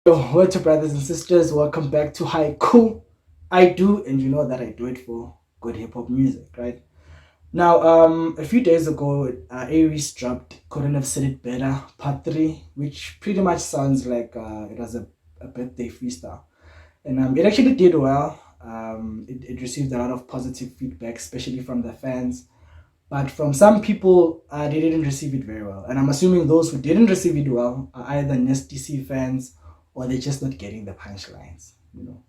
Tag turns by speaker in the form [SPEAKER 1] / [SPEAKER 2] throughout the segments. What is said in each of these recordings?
[SPEAKER 1] Yo, what's up, brothers and sisters? Welcome back to Haiku. I do, and you know that I do it for good hip hop music, right? Now, a few days ago, Areece dropped "Couldn't Have Said It Better" P.3, which pretty much sounds like it was a birthday freestyle, and it actually did well. It received a lot of positive feedback, especially from the fans. But from some people, they didn't receive it very well. And I'm assuming those who didn't receive it well are either Nasty C fans or they're just not getting the punchlines, you know.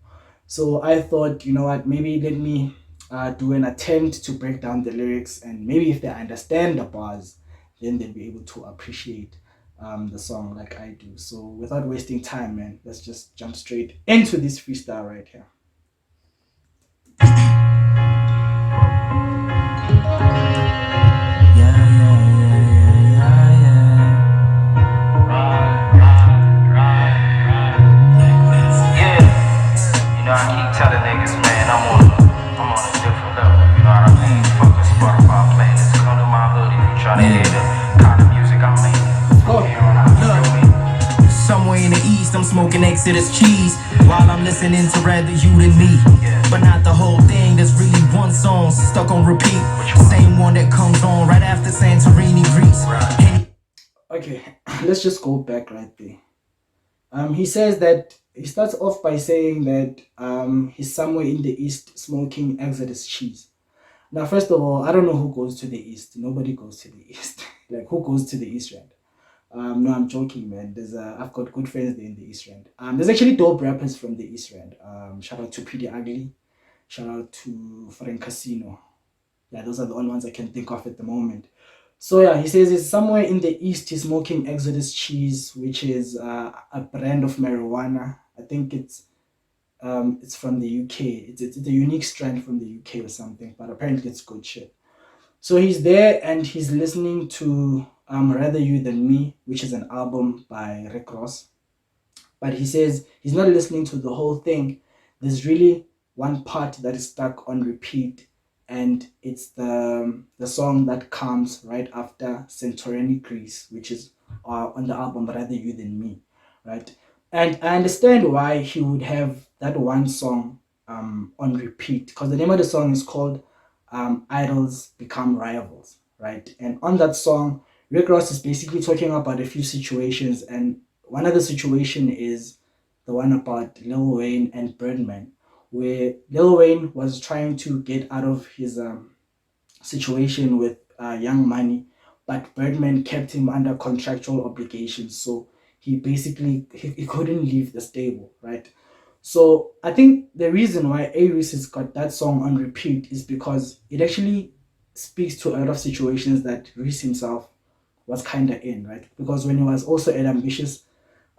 [SPEAKER 1] So I thought, you know what, maybe let me do an attempt to break down the lyrics, and maybe if they understand the bars, then they'll be able to appreciate the song like I do. So without wasting time, man, let's just jump straight into this freestyle right here.
[SPEAKER 2] Yeah, yeah, yeah, yeah, yeah. Yeah, you know, I keep telling niggas, man, I'm on a different level. You know what I mean? Fuck the Spotify playlist. Come to my hood if you tryna hear the kind of music I make.
[SPEAKER 1] Let's
[SPEAKER 2] From
[SPEAKER 1] go.
[SPEAKER 2] here on out, you feel me? Somewhere in the east, I'm smoking Exodus cheese while I'm listening to rather you than me. But not the whole thing, there's really one song stuck on repeat. Same one that comes on right after Santorini, Greece.
[SPEAKER 1] Okay, let's just go back right there. He says that he starts off by saying that he's somewhere in the east smoking Exodus cheese. Now, first of all, I don't know who goes to the east. Nobody goes to the east. Like, who goes to the east end? No, I'm joking, man. I've got good friends there in the east end. There's actually dope rappers from the east end. Shout out to P.3. Shout out to Frank Casino. Yeah, those are the only ones I can think of at the moment. So yeah, he says he's somewhere in the east. He's smoking Exodus cheese, which is a brand of marijuana. I think it's from the UK. It's a unique strand from the UK or something, but apparently it's good shit. So he's there and he's listening to Rather You Than Me, which is an album by Rick Ross. But he says he's not listening to the whole thing. There's really one part that is stuck on repeat, and it's the song that comes right after Santorini Greece, which is on the album Rather You Than Me, right? And I understand why he would have that one song on repeat, because the name of the song is called Idols Become Rivals, right? And on that song, Rick Ross is basically talking about a few situations, and one of the situation is the one about Lil Wayne and Birdman, where Lil Wayne was trying to get out of his situation with Young Money, but Birdman kept him under contractual obligations, so he couldn't leave the stable, right? So I think the reason why Areece has got that song on repeat is because it actually speaks to a lot of situations that Reese himself was kind of in, right? Because when he was also at Ambitious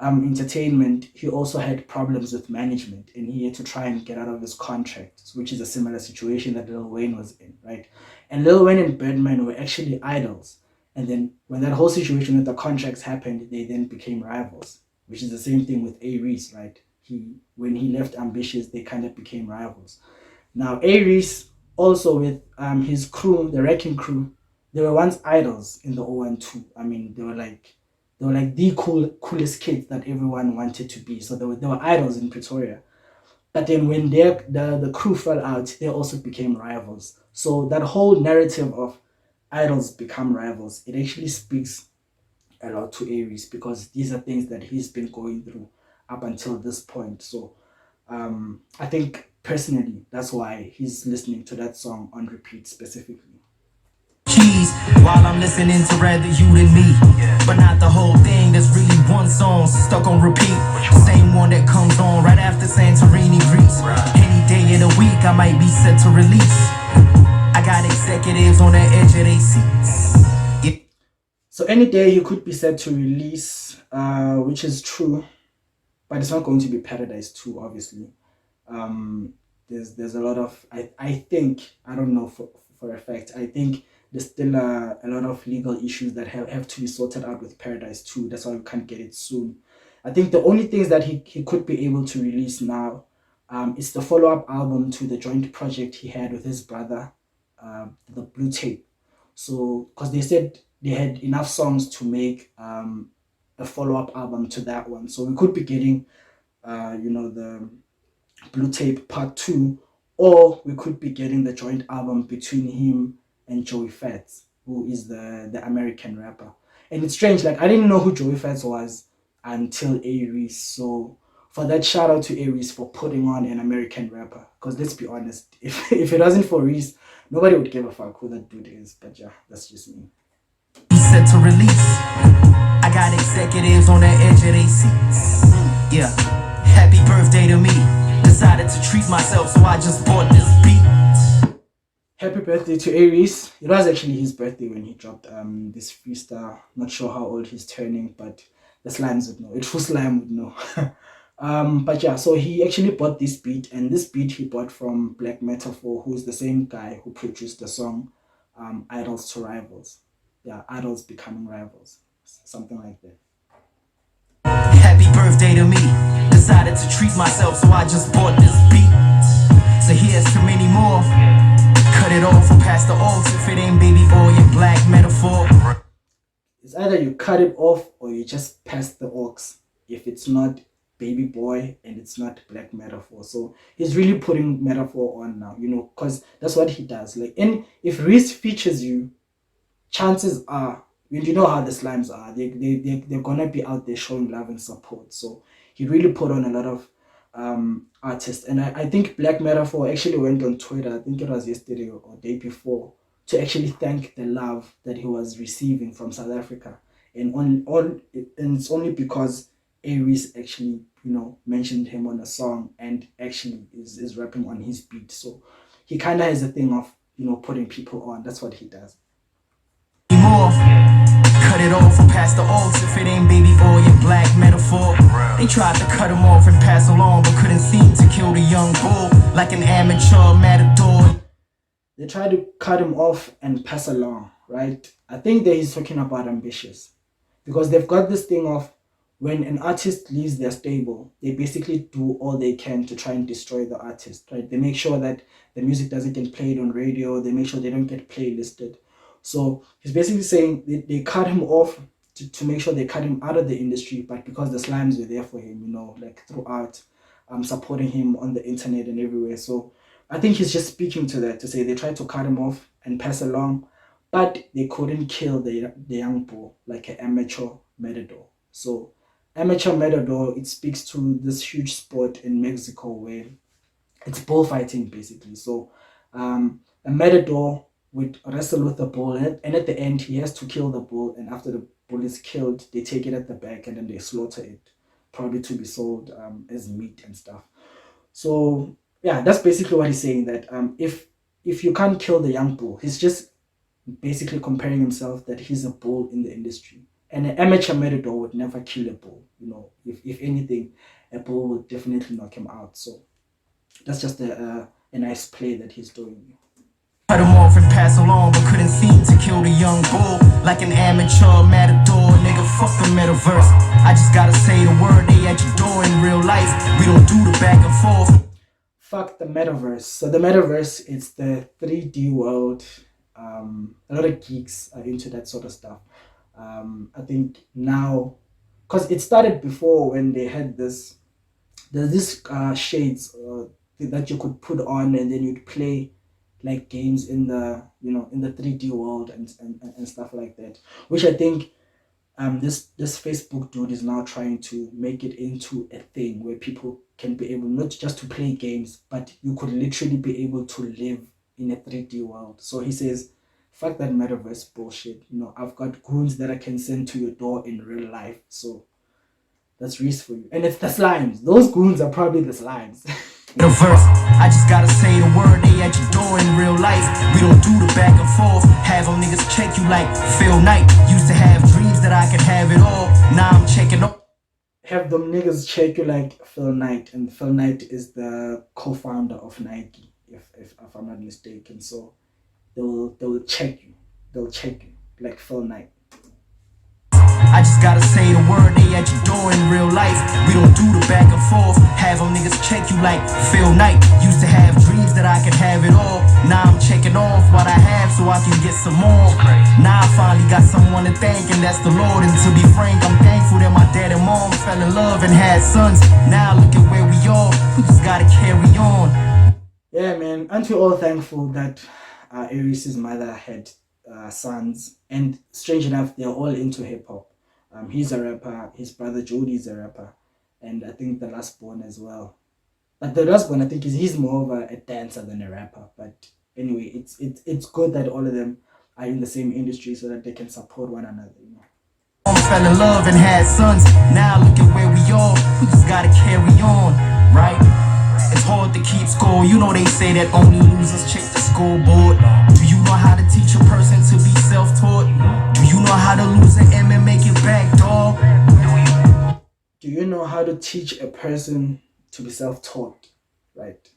[SPEAKER 1] Entertainment, he also had problems with management and he had to try and get out of his contract, which is a similar situation that Lil Wayne was in, right? And Lil Wayne and Birdman were actually idols. And then when that whole situation with the contracts happened, they then became rivals, which is the same thing with Areece, right? When he left Ambitious, they kind of became rivals. Now, Areece also with his crew, the Wrecking Crew, they were once idols in the 012. I mean, they were like the coolest kids that everyone wanted to be. So they were idols in Pretoria. But then when the crew fell out, they also became rivals. So that whole narrative of idols become rivals, it actually speaks a lot to Areece because these are things that he's been going through up until this point. So I think personally that's why he's listening to that song on repeat specifically.
[SPEAKER 2] Cheese while I'm listening to rather you than me. But not the whole thing, there's really one song stuck on repeat. Same one that comes on right after Santorini, Greece. Any day of the week, I might be set to release. I got executives on the edge of their seats. Yeah.
[SPEAKER 1] So any day he could be set to release, which is true, but it's not going to be Paradise 2, obviously. There's a lot of I think I don't know for a fact. I think there's still a lot of legal issues that have to be sorted out with Paradise 2. That's why we can't get it soon. I think the only things that he could be able to release now is the follow-up album to the joint project he had with his brother, the Blue Tape. So, because they said they had enough songs to make a follow up album to that one. So, we could be getting the Blue Tape Part 2, or we could be getting the joint album between him and Joey Fats, who is the American rapper. And it's strange, like I didn't know who Joey Fats was until Areece. So for that, shout out to Areece for putting on an American rapper. Because let's be honest, if it wasn't for Areece, nobody would give a fuck who that dude is. But yeah, that's just me.
[SPEAKER 2] He's set to release. I got executives on the edge of their seats. Yeah, happy birthday to me. Decided to treat myself, so I just bought this beat.
[SPEAKER 1] Happy birthday to Areece. It was actually his birthday when he dropped this freestyle. Not sure how old he's turning, but the slimes would know. It was slime would know. But yeah, so he actually bought this beat, and this beat he bought from Black Metaphor, who is the same guy who produced the song Idols to Rivals. Yeah, Idols Becoming Rivals. Something like that.
[SPEAKER 2] Happy birthday to me. Decided to treat myself, so I just bought this beat. So here's to many more. Cut it off and pass the oats if it ain't baby boy and Black Metaphor.
[SPEAKER 1] It's either you cut it off or you just pass the aux if it's not Baby Boy and it's not Black Metaphor. So he's really putting Metaphor on now, because that's what he does. Like, and if Reese features you, chances are, you know how the slimes are, they're gonna be out there showing love and support. So he really put on a lot of artists. And I think Black Metaphor actually went on Twitter, I think it was yesterday or day before, to actually thank the love that he was receiving from South Africa. And it's only because Areece actually, mentioned him on a song and actually is rapping on his beat. So he kind of has a thing of, putting people on. That's what he does.
[SPEAKER 2] More. Cut it off and pass the oats if it ain't baby boy and Black Metaphor. They tried to cut him off and pass along, but couldn't seem to kill the young bull like an amateur matador.
[SPEAKER 1] They tried to cut him off and pass along, right? I think that he's talking about ambitious, because they've got this thing of when an artist leaves their stable, they basically do all they can to try and destroy the artist, right? They make sure that the music doesn't get played on radio. They make sure they don't get playlisted. So he's basically saying they cut him off to make sure they cut him out of the industry, but because the slimes were there for him, like throughout, supporting him on the internet and everywhere. So I think he's just speaking to that, to say they tried to cut him off and pass along, but they couldn't kill the young bull like an amateur matador. So amateur matador, it speaks to this huge sport in Mexico where it's bullfighting basically. So a matador would wrestle with the bull, and at the end he has to kill the bull, and after the bull is killed, they take it at the back and then they slaughter it, probably to be sold as meat and stuff. So yeah, that's basically what he's saying, that if you can't kill the young bull, he's just basically comparing himself that he's a bull in the industry. And an amateur matador would never kill a bull. If anything, a bull would definitely knock him out. So that's just a nice play that he's doing.
[SPEAKER 2] Cut him off and pass along, but couldn't seem to kill the young bull like an amateur matador. Nigga, fuck the metaverse. I just gotta say the word they at your door in real life. We don't do the back and forth.
[SPEAKER 1] Fuck the metaverse. So the metaverse, it's the 3D world. A lot of geeks are into that sort of stuff. I think now, because it started before when they had there's this shades that you could put on, and then you'd play like games in the in the 3D world and stuff like that, which I think this Facebook dude is now trying to make it into a thing where people can be able not just to play games, but you could literally be able to live in a 3D world. So he says, fuck that metaverse bullshit. I've got goons that I can send to your door in real life. So that's Reese for you. And it's the slimes. Those goons are probably the slimes.
[SPEAKER 2] The verse, I just gotta say the word they at your door in real life. We don't do the back and forth. Have them niggas check you like Phil Knight. Used to have dreams that I could have it all. Now I'm checking up.
[SPEAKER 1] Have them niggas check you like Phil Knight. And Phil Knight is the co-founder of Nike, if I'm not mistaken. So they'll check you. They'll check you like Phil Knight.
[SPEAKER 2] I just gotta say the word they at your door in real life. We don't do the back and forth. Have them niggas check you like Phil Knight. Used to have dreams that I could have it all. Now I'm checking off what I have so I can get some more. Now I finally got someone to thank, and that's the Lord. And to be frank, I'm thankful that my dad and mom fell in love and had sons. Now look at where we are, we just gotta carry on.
[SPEAKER 1] Yeah, man, aren't we all thankful that Areece's mother had sons? And strange enough, they're all into hip hop. He's a rapper, his brother Jody's a rapper, and I think the last born as well. But the last one, I think, is he's more of a dancer than a rapper. But anyway, it's good that all of them are in the same industry so that they can support one another. You know.
[SPEAKER 2] Fell in love and had sons. Now look at where we are. We just gotta carry on, right? It's hard to keep score. You know they say that only losers check the scoreboard. Do you know how to teach a person to be self-taught? Do you know how to lose an M and make it back, dog?
[SPEAKER 1] Do you know how to teach a person to be self-taught? Right.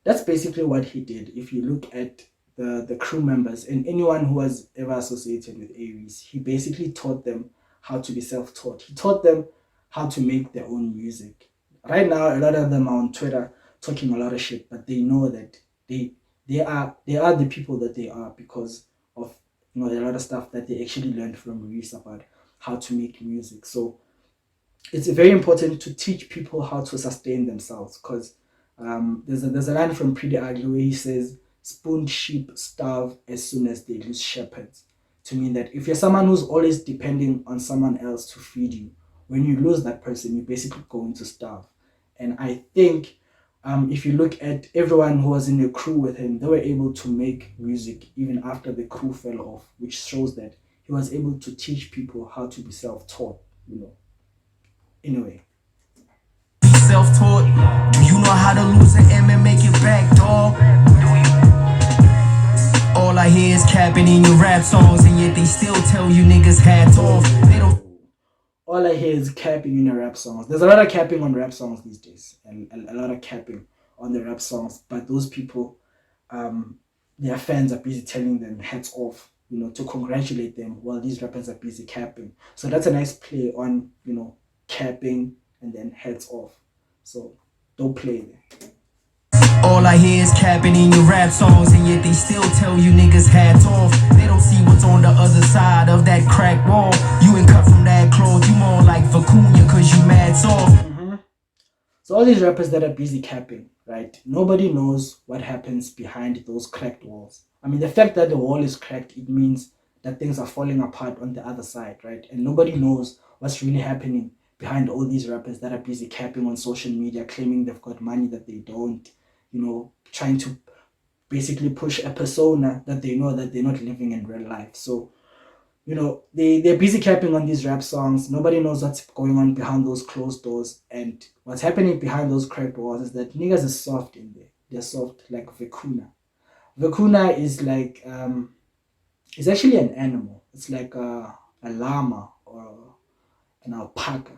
[SPEAKER 1] That's basically what he did. If you look at the crew members and anyone who was ever associated with Areece, he basically taught them how to be self-taught. He taught them how to make their own music. Right now, a lot of them are on Twitter talking a lot of shit, but they know that they are the people that they are because of a lot of stuff that they actually learned from Areece about how to make music. So it's very important to teach people how to sustain themselves because there's a line from Pretty Ugly where he says, spoon sheep starve as soon as they lose shepherds. To mean that if you're someone who's always depending on someone else to feed you, when you lose that person, you're basically going to starve. And I think if you look at everyone who was in the crew with him, they were able to make music even after the crew fell off, which shows that he was able to teach people how to be self-taught, Anyway.
[SPEAKER 2] Self-taught. Do you know how to lose an M and make it back, dog? All I hear is capping in your rap songs, and yet they still tell you niggas hats off. They don't.
[SPEAKER 1] All I hear is capping in the rap songs. There's a lot of capping on rap songs these days, and a lot of capping on the rap songs. But those people, their fans are busy telling them hats off, to congratulate them while these rappers are busy capping. So that's a nice play on, capping and then hats off. So don't play there.
[SPEAKER 2] All I hear is capping in your rap songs, and yet they still tell you niggas hats off. They don't see what's on the other side of that crack wall. You ain't cut from that cloth, you more like Vicuña cause you mad soft.
[SPEAKER 1] So all these rappers that are busy capping, right? Nobody knows what happens behind those cracked walls. I mean, the fact that the wall is cracked, it means that things are falling apart on the other side, right? And nobody knows what's really happening behind all these rappers that are busy capping on social media, claiming they've got money that they don't, trying to basically push a persona that they know that they're not living in real life. So, they're busy capping on these rap songs. Nobody knows what's going on behind those closed doors. And what's happening behind those cracked walls is that niggas is soft in there. They're soft like Vicuña. Vicuña is like, it's actually an animal. It's like a llama or an alpaca.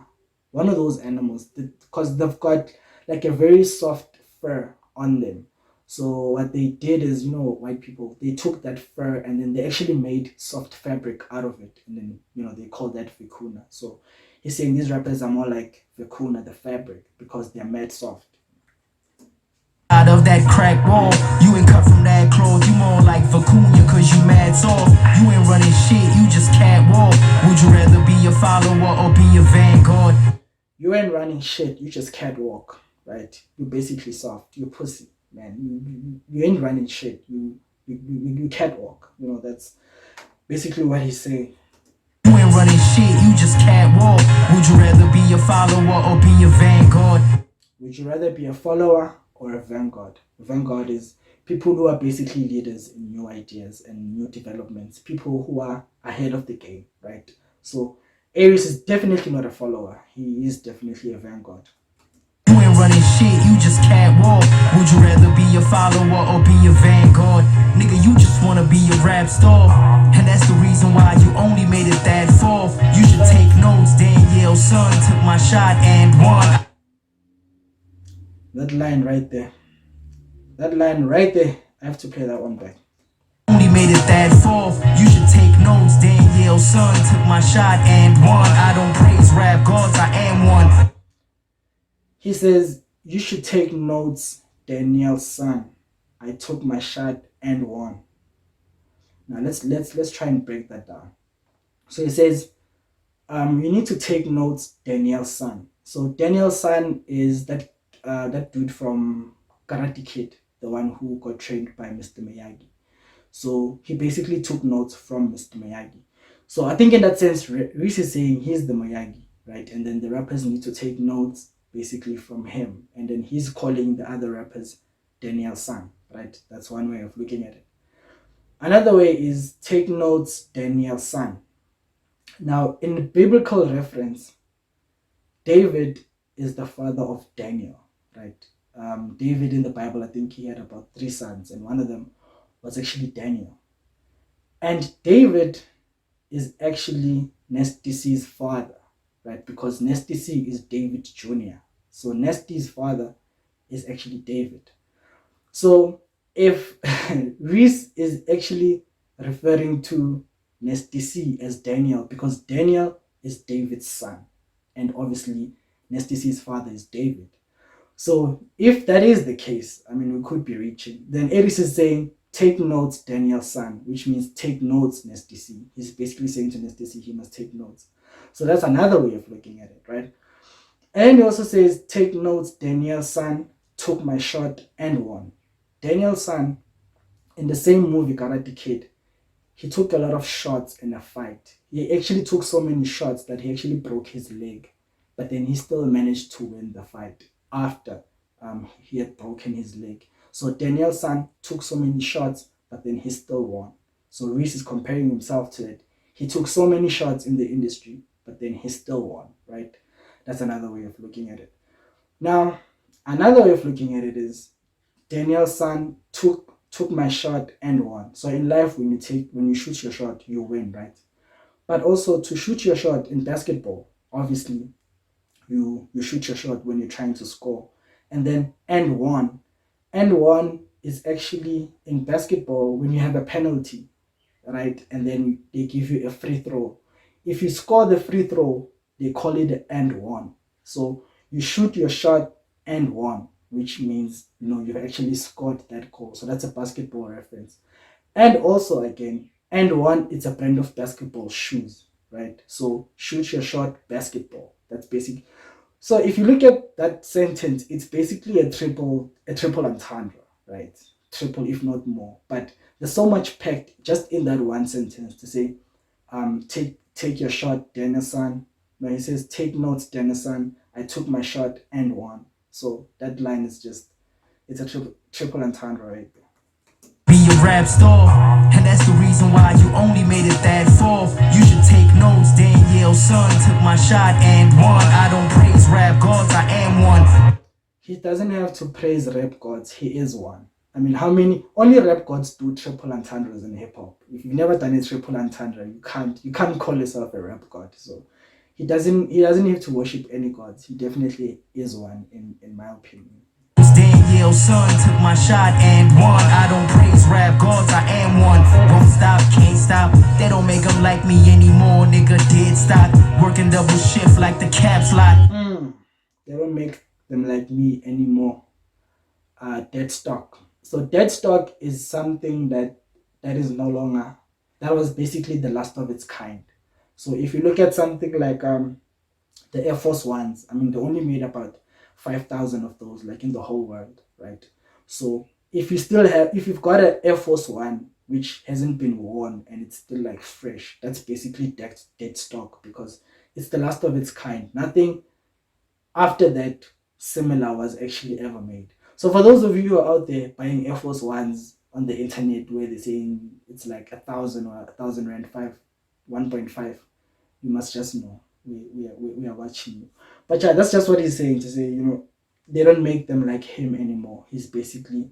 [SPEAKER 1] One of those animals, because they've got like a very soft fur on them. So what they did is, white people, they took that fur and then they actually made soft fabric out of it. And then, they called that Vicuña. So he's saying these rappers are more like Vicuña, the fabric, because they're made soft.
[SPEAKER 2] Out of that crack wall, you ain't cut from that cloth, you more like Vicuña cause you mad soft. You ain't running shit, you just catwalk. Would you rather be a follower or be a vanguard?
[SPEAKER 1] You ain't running shit, you just catwalk, right? You're basically soft, you're pussy, man. You ain't running shit, you catwalk. That's basically what he's saying.
[SPEAKER 2] You ain't running shit, you just catwalk. Would you rather be a follower or be a vanguard?
[SPEAKER 1] Would you rather be a follower or a vanguard? A vanguard is people who are basically leaders in new ideas and new developments, people who are ahead of the game, right? So Areece is definitely not a follower. He is definitely a vanguard.
[SPEAKER 2] You ain't running shit, you just catwalk. Would you rather be a follower or be a vanguard? Nigga, you just wanna be a rap star. And that's the reason why you only made it that far. You should take notes, Danielle's son took my shot and won.
[SPEAKER 1] That line right there. I have to play that one back.
[SPEAKER 2] Only made it that far. You should take notes, Danielle's son took my shot and won. I don't praise rap gods, I am one.
[SPEAKER 1] He says, you should take notes, Danielle's son. I took my shot and won. Now let's try and break that down. So he says, you need to take notes, Daniel's son. So Daniel's son is that dude from Karate Kid, the one who got trained by Mr. Miyagi. So he basically took notes from Mr. Miyagi. So I think in that sense, Reese is saying he's the Miyagi, right? And then the rappers need to take notes basically from him. And then he's calling the other rappers Daniel's son, right? That's one way of looking at it. Another way is take notes, Daniel's son. Now, in the biblical reference, David is the father of Daniel, right? David in the Bible, I think he had about 3 sons, and one of them was actually Daniel. And David is actually Nesti's father, right? Because Nesti is David Jr. So Nesti's father is actually David. So if Reese is actually referring to Nesti as Daniel, because Daniel is David's son, and obviously Nesti's father is David. So if that is the case, I mean, we could be reaching. Then Areece is saying, take notes, Daniel's son, which means take notes, Nesti. He's basically saying to Nesti he must take notes. So that's another way of looking at it, right? And he also says, take notes, Daniel's son took my shot and won. Daniel's son, in the same movie, Karate Kid, he took a lot of shots in a fight. He actually took so many shots that he actually broke his leg. But then he still managed to win the fight after he had broken his leg. So Daniel's son took so many shots, but then he still won. So Reese is comparing himself to it. He took so many shots in the industry, but then he still won, right? That's another way of looking at it. Now, another way of looking at it is Daniel's son took my shot and won. So in life, when you shoot your shot, you win, right? But also to shoot your shot in basketball, obviously, you shoot your shot when you're trying to score. And then and one. And one is actually in basketball when you have a penalty, right? And then they give you a free throw. If you score the free throw, they call it an and one. So you shoot your shot and one, which means you've actually scored that goal. So that's a basketball reference. And also again, and one, it's a brand of basketball shoes, right? So shoot your shot, basketball. That's basic. So if you look at that sentence, it's basically a triple entendre, right? Triple, if not more. But there's so much packed just in that one sentence to say, take your shot, Dennison. No, he says, take notes, Dennison. I took my shot and won. So that line is it's a triple entendre right there.
[SPEAKER 2] Be a rap star, and that's the reason why you only made it that far. You should take notes, Daniel's son took my shot and won. I don't praise rap gods, I am one.
[SPEAKER 1] He doesn't have to praise rap gods, he is one. I mean, how many only rap gods do triple entendres in hip hop? If you've never done a triple entendre, you can't call yourself a rap god. So he doesn't have to worship any gods. He definitely is one in my opinion.
[SPEAKER 2] Daniel's son took my shot and won. I don't praise rap gods, I am one. Won't stop, can't stop. They don't make them like me anymore. Nigga dead stock, working double shift like the caps lock.
[SPEAKER 1] They don't make them like me anymore. Dead stock. So dead stock is something that is no longer. That was basically the last of its kind. So if you look at something like the Air Force Ones, I mean, they only made about 5,000 of those, like in the whole world, right? So if you've got an Air Force One which hasn't been worn and it's still like fresh, that's basically dead stock because it's the last of its kind. Nothing after that similar was actually ever made. So for those of you who are out there buying Air Force Ones on the internet where they're saying it's like 1,000 or 1,000 rand 1.5, you must just know we are watching you. But yeah, that's just what he's saying, to say, they don't make them like him anymore. He's basically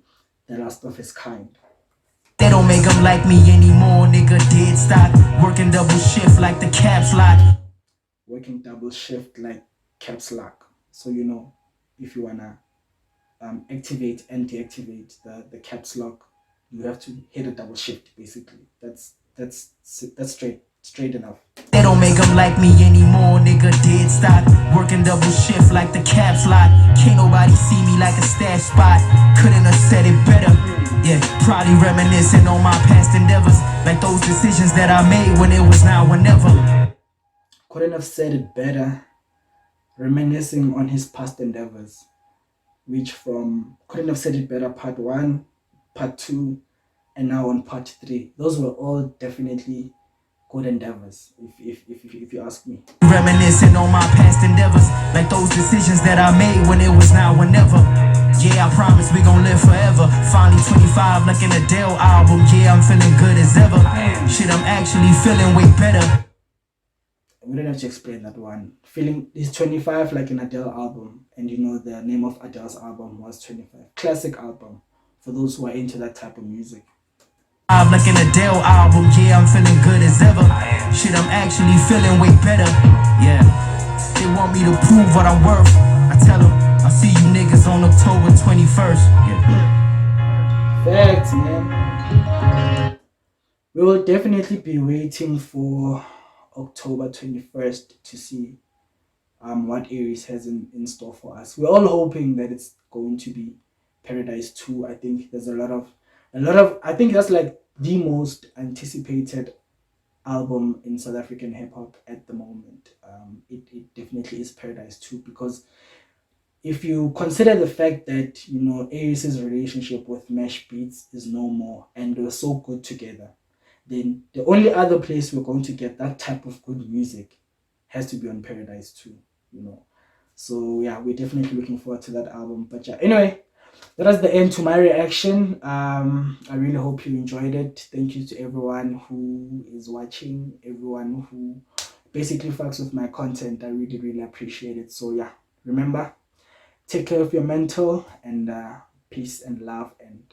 [SPEAKER 1] the last of his kind.
[SPEAKER 2] They don't make them like me anymore, nigga dead stock, working double shift like the caps lock.
[SPEAKER 1] Working double shift like caps lock. So if you wanna activate and deactivate the caps lock, you have to hit a double shift basically. That's straight. Straight enough.
[SPEAKER 2] They don't make them like me anymore, nigga. Dead stock. Working double shift like the caps lock. Can't nobody see me like a stash spot. Couldn't have said it better. Yeah, probably reminiscing on my past endeavors. Like those decisions that I made when it was now or never.
[SPEAKER 1] Couldn't have said it better. Reminiscing on his past endeavors. Which from couldn't have said it better part 1, part 2, and now on part 3. Those were all definitely good endeavors, if you ask me.
[SPEAKER 2] Reminiscing on my past endeavors, like those decisions that I made when it was now or never. Yeah, I promise we gon' live forever. Finally 25, like an Adele album. Yeah, I'm feeling good as ever. Shit, I'm actually feeling way better.
[SPEAKER 1] We don't have to explain that one. Feeling is 25 like an Adele album, and you know the name of Adele's album was 25. Classic album for those who are into that type of music.
[SPEAKER 2] I'm like an Adele album, yeah, I'm feeling good as ever. Shit, I'm actually feeling way better. Yeah, they want me to prove what I'm worth. I tell them, I'll see you niggas on October 21st. Yeah.
[SPEAKER 1] Facts, man. We will definitely be waiting for October 21st to see what Areece has in store for us. We're all hoping that it's going to be Paradise 2. I think there's a lot of I think that's like the most anticipated album in South African hip hop at the moment. It definitely is Paradise 2, because if you consider the fact that, you know, Areece's relationship with Mesh Beats is no more and they were so good together, then the only other place we're going to get that type of good music has to be on Paradise 2, you know. So yeah, we're definitely looking forward to that album. But yeah, anyway, that was the end to my reaction. I really hope you enjoyed it. Thank you to everyone who is watching, everyone who basically fucks with my content. I really, really appreciate it. So yeah, remember, take care of your mental, and peace and love, and